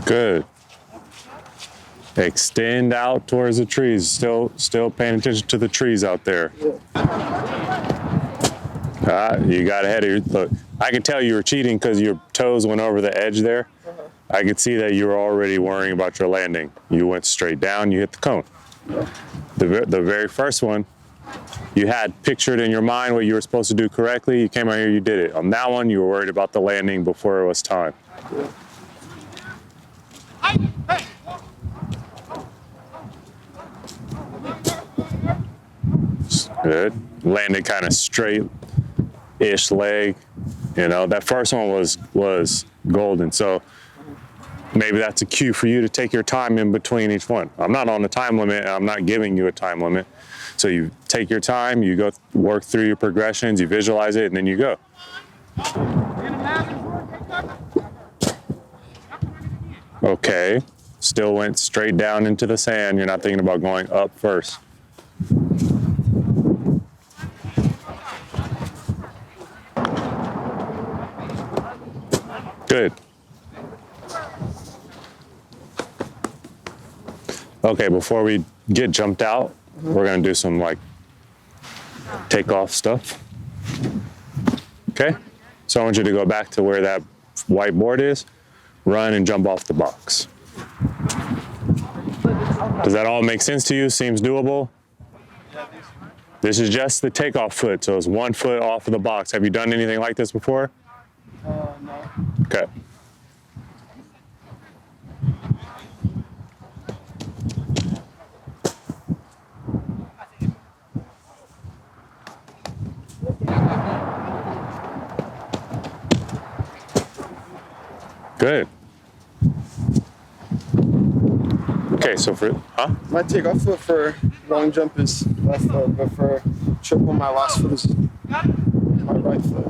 Good. Extend out towards the trees. Still paying attention to the trees out there. You got ahead of your, look, I could tell you were cheating because your toes went over the edge there. I could see that you were already worrying about your landing. You went straight down, you hit the cone. The very first one, you had pictured in your mind what you were supposed to do correctly. You came out here, you did it. On that one, you were worried about the landing before it was time. Good. Landed kind of straight-ish leg. You know, that first one was golden. So maybe that's a cue for you to take your time in between each one. I'm not on the time limit, and I'm not giving you a time limit. So you take your time, you go work through your progressions, you visualize it, and then you go. Okay. Still went straight down into the sand. You're not thinking about going up first. Good. Okay, before we get jumped out, we're gonna do some like takeoff stuff. Okay? So I want you to go back to where that whiteboard is, run and jump off the box. Does that all make sense to you? Seems doable? This is just the takeoff foot, so it's 1 foot off of the box. Have you done anything like this before? No. Okay. Good. Okay, so My takeoff foot for long jump is left foot, but for triple, my last foot is my right foot.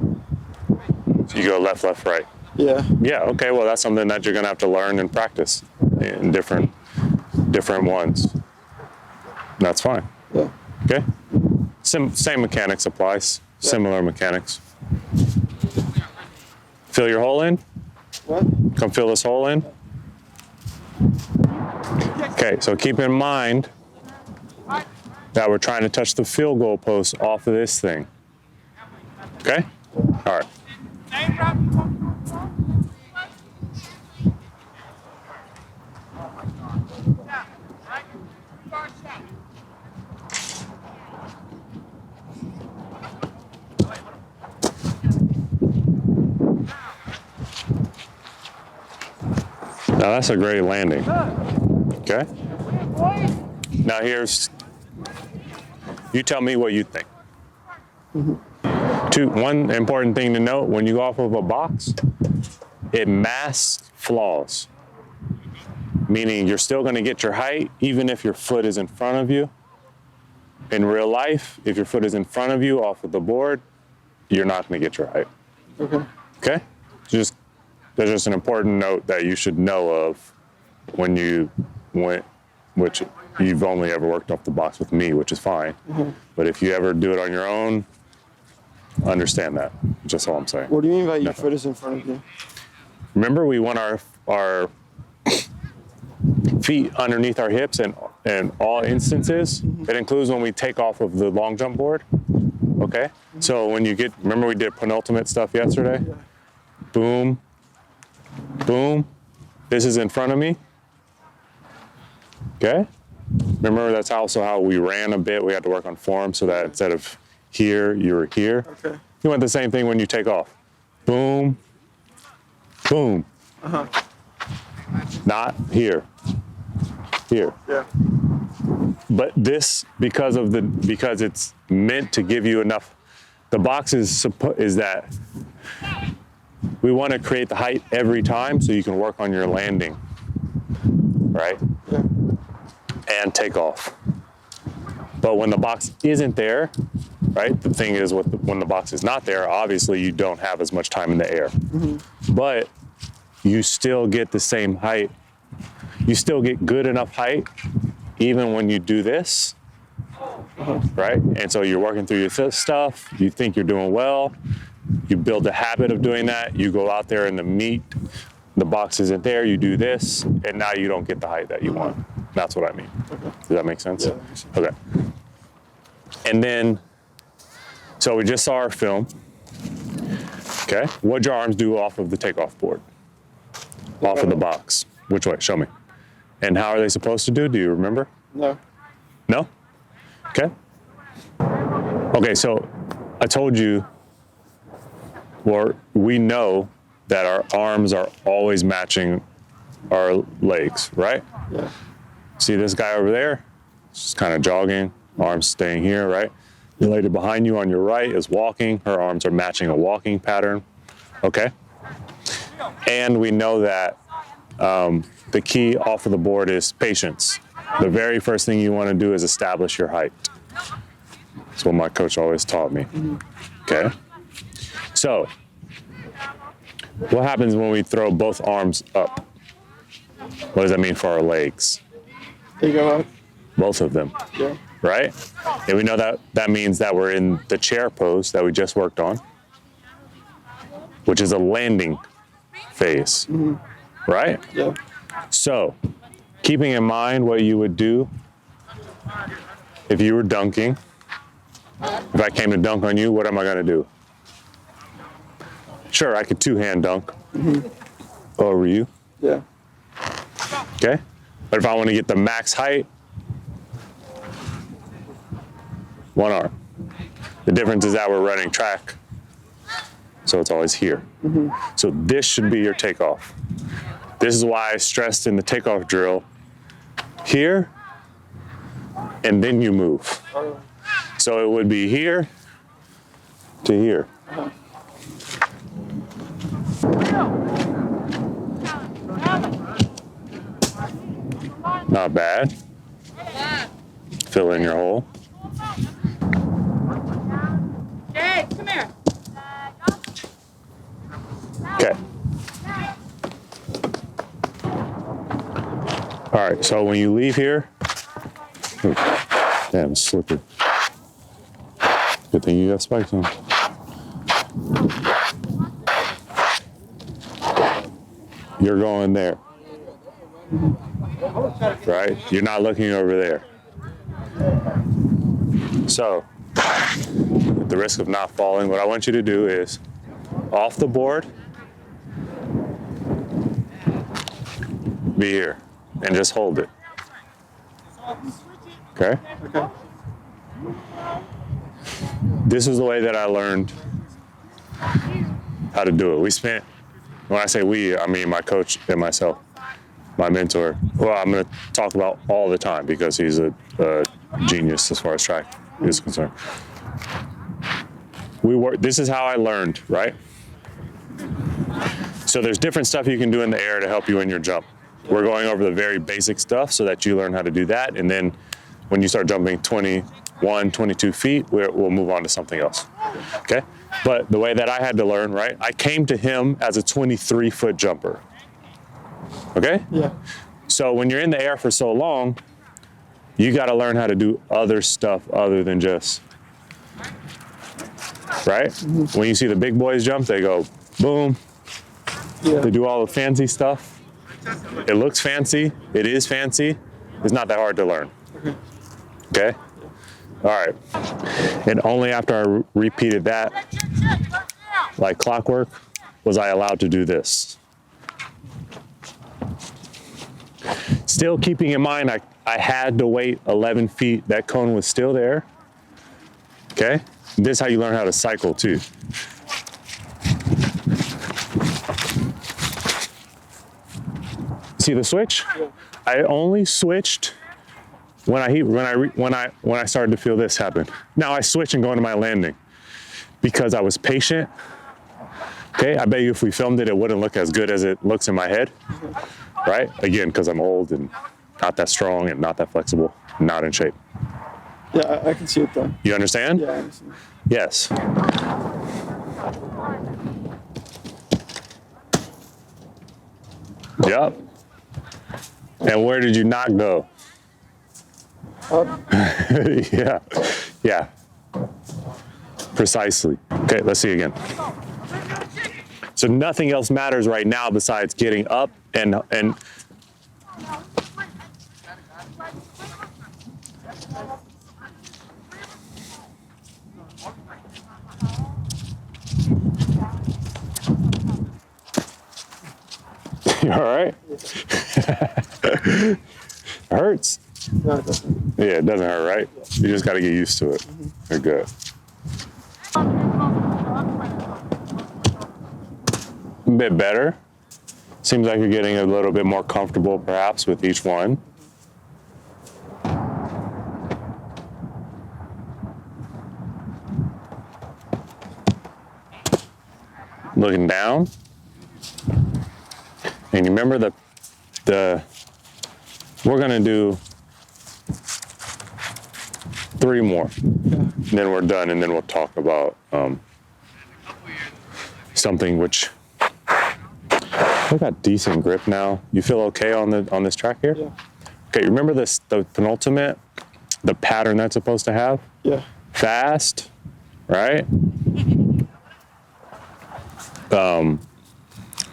So you go left, right. Yeah. Yeah, okay, well that's something that you're gonna have to learn and practice in different ones. That's fine. Yeah. Okay? Same mechanics applies, similar mechanics. Fill your hole in? What? Come fill this hole in. Okay, so keep in mind that we're trying to touch the field goal post off of this thing. Okay? All right. Now that's a great landing. Okay? Now you tell me what you think. One important thing to note, when you go off of a box, it masks flaws. Meaning you're still gonna get your height even if your foot is in front of you. In real life, if your foot is in front of you off of the board, you're not gonna get your height. Okay. Okay? There's just an important note that you should know of which you've only ever worked off the box with me, which is fine. But if you ever do it on your own, understand that. Just all I'm saying. What do you mean by your foot is in front of you? Remember, we want our feet underneath our hips in all instances. It includes when we take off of the long jump board. Okay? So when you remember we did penultimate stuff yesterday? Yeah. Boom. Boom. This is in front of me. Okay? Remember, that's also how we ran a bit. We had to work on form so that instead of here, you were here. Okay. You want the same thing when you take off. Boom. Boom. Not here. Here. Yeah. But this, because it's meant to give you enough, the box is that we want to create the height every time so you can work on your landing, right? Yeah. And take off. But when the box isn't there, right? The thing is, when the box is not there, obviously you don't have as much time in the air. But you still get the same height. You still get good enough height even when you do this, right? And so you're working through your stuff. You think you're doing well. You build a habit of doing that. You go out there in the meat the box isn't there, you do this, and now you don't get the height that you want. That's what I mean. Okay. Does that make sense? Yeah, that makes sense. Okay. And then, so we just saw our film. Okay. What'd your arms do off of the takeoff board? Off of the box. Which way? Show me. And how are they supposed to do? Do you remember? No. No? Okay. Okay, so I told you, or we know that our arms are always matching our legs, right? Yeah. See this guy over there? Just kind of jogging, arms staying here, right? The lady behind you on your right is walking. Her arms are matching a walking pattern, okay? And we know that the key off of the board is patience. The very first thing you want to do is establish your height. That's what my coach always taught me, okay? So, what happens when we throw both arms up? What does that mean for our legs? They go up. Both of them, Yeah. right? And we know that that means that we're in the chair pose that we just worked on, which is a landing phase, right? Yeah. So, keeping in mind what you would do if you were dunking, if I came to dunk on you, what am I going to do? Sure, I could two-hand dunk over you, Yeah. okay? But if I want to get the max height, one arm. The difference is that we're running track, so it's always here. So this should be your takeoff. This is why I stressed in the takeoff drill, here, and then you move. So it would be here to here. Not bad. Fill in your hole. Jade, come here. Okay. All right, so when you leave here, damn, it's slippery. Good thing you got spikes on. You're going there. Right? You're not looking over there. So, at the risk of not falling, what I want you to do is off the board, be here, and just hold it. Okay? Okay. This is the way that I learned how to do it. We spent, when I say we, I mean my coach and myself, my mentor, who I'm going to talk about all the time because he's a genius as far as track is concerned. This is how I learned, right? So there's different stuff you can do in the air to help you in your jump. We're going over the very basic stuff so that you learn how to do that. And then when you start jumping 21, 22 feet, we'll move on to something else, okay? But the way that I had to learn, right? I came to him as a 23-foot jumper, okay? Yeah. So when you're in the air for so long, you got to learn how to do other stuff other than just, right? When you see the big boys jump, they go boom. Yeah. They do all the fancy stuff. It looks fancy. It is fancy. It's not that hard to learn. Okay? All right. And only after I repeated that, like clockwork, was I allowed to do this. Still keeping in mind, I had to wait 11 feet. That cone was still there. Okay? This is how you learn how to cycle too. See the switch? I only switched when I started to feel this happen. Now I switch and go into my landing because I was patient. Okay, I bet you if we filmed it, it wouldn't look as good as it looks in my head, right? Again, because I'm old and not that strong and not that flexible, not in shape. Yeah, I can see it though. You understand? Yeah, I understand. Yes. Yep. And where did you not go? Up. Yeah, yeah. Precisely. Okay, let's see again. So nothing else matters right now besides getting up and you all right? It hurts. No, it doesn't. Yeah, it doesn't hurt, right? You just got to get used to it. You're good. A bit better. Seems like you're getting a little bit more comfortable perhaps with each one. Looking down. And you remember we're gonna do 3 more. Then we're done, and then we'll talk about something which I got decent grip now. You feel okay on this track here? Yeah. Okay, remember the penultimate, the pattern that's supposed to have? Yeah. Fast, right?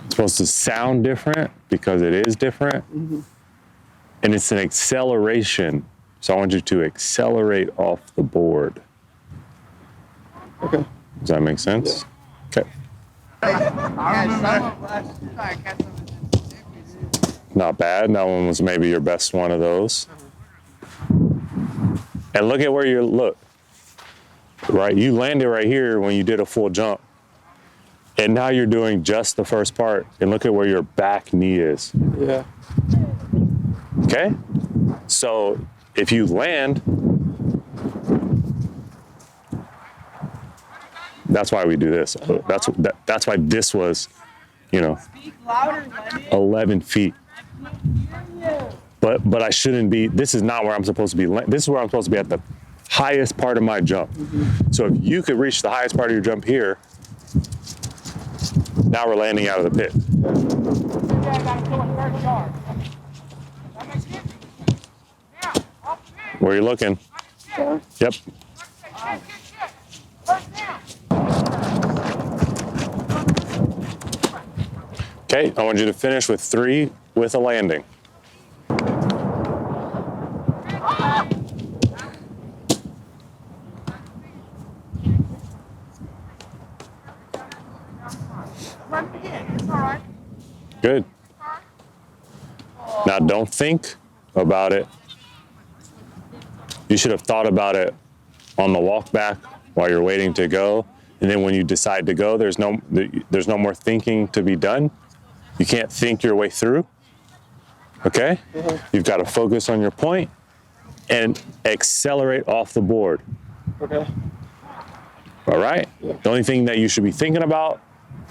It's supposed to sound different because it is different. And it's an acceleration. So I want you to accelerate off the board. Okay. Does that make sense? Okay. Not bad. That one was maybe your best one of those. And look at where look. Right, you landed right here when you did a full jump. And now you're doing just the first part. And look at where your back knee is. Yeah. Okay? So if you land, that's why we do this. That's why this was, 11 feet. But I shouldn't be, this is not where I'm supposed to be. This is where I'm supposed to be at the highest part of my jump. So if you could reach the highest part of your jump here, now we're landing out of the pit. Where are you looking? Yep. Okay, I want you to finish with 3 with a landing. Good. Now don't think about it. You should have thought about it on the walk back while you're waiting to go. And then when you decide to go, there's no more thinking to be done. You can't think your way through. Okay? You've got to focus on your point and accelerate off the board. Okay. All right? Yeah. The only thing that you should be thinking about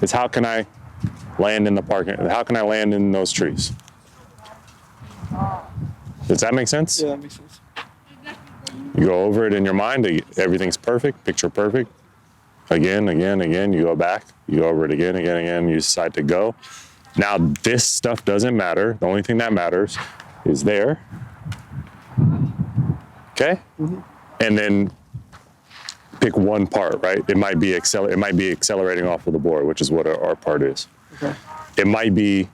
is how can I land in the parking? How can I land in those trees? Does that make sense? Yeah, that makes sense. You go over it in your mind. Everything's perfect, picture perfect. Again, you go back. You go over it again. You decide to go. Now, this stuff doesn't matter. The only thing that matters is there. Okay? And then pick one part, right? It might be accelerating off of the board, which is what our part is. Okay. It might be,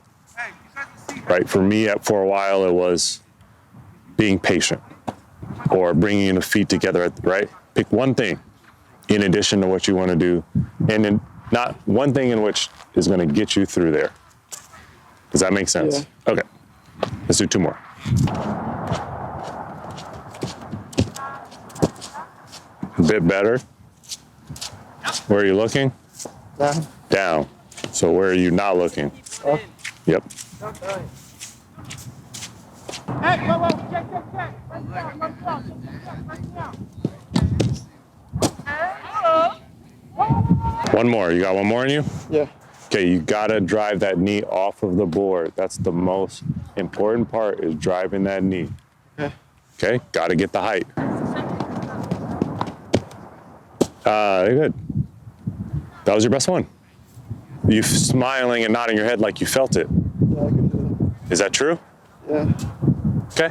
right, for me for a while, it was being patient or bringing the feet together, right? Pick one thing in addition to what you want to do, and then not one thing in which is going to get you through there. Does that make sense? Yeah. Okay, let's do 2 more. A bit better. Where are you looking? Down. Down. So where are you not looking? Up. Yep. Hey, whoa, check. First down. One more. You got one more in you? Yeah. Okay, you gotta drive that knee off of the board. That's the most important part, is driving that knee. Okay. Okay, gotta get the height. Good. That was your best one. You smiling and nodding your head like you felt it. Yeah, I can do Is that true? that. Yeah.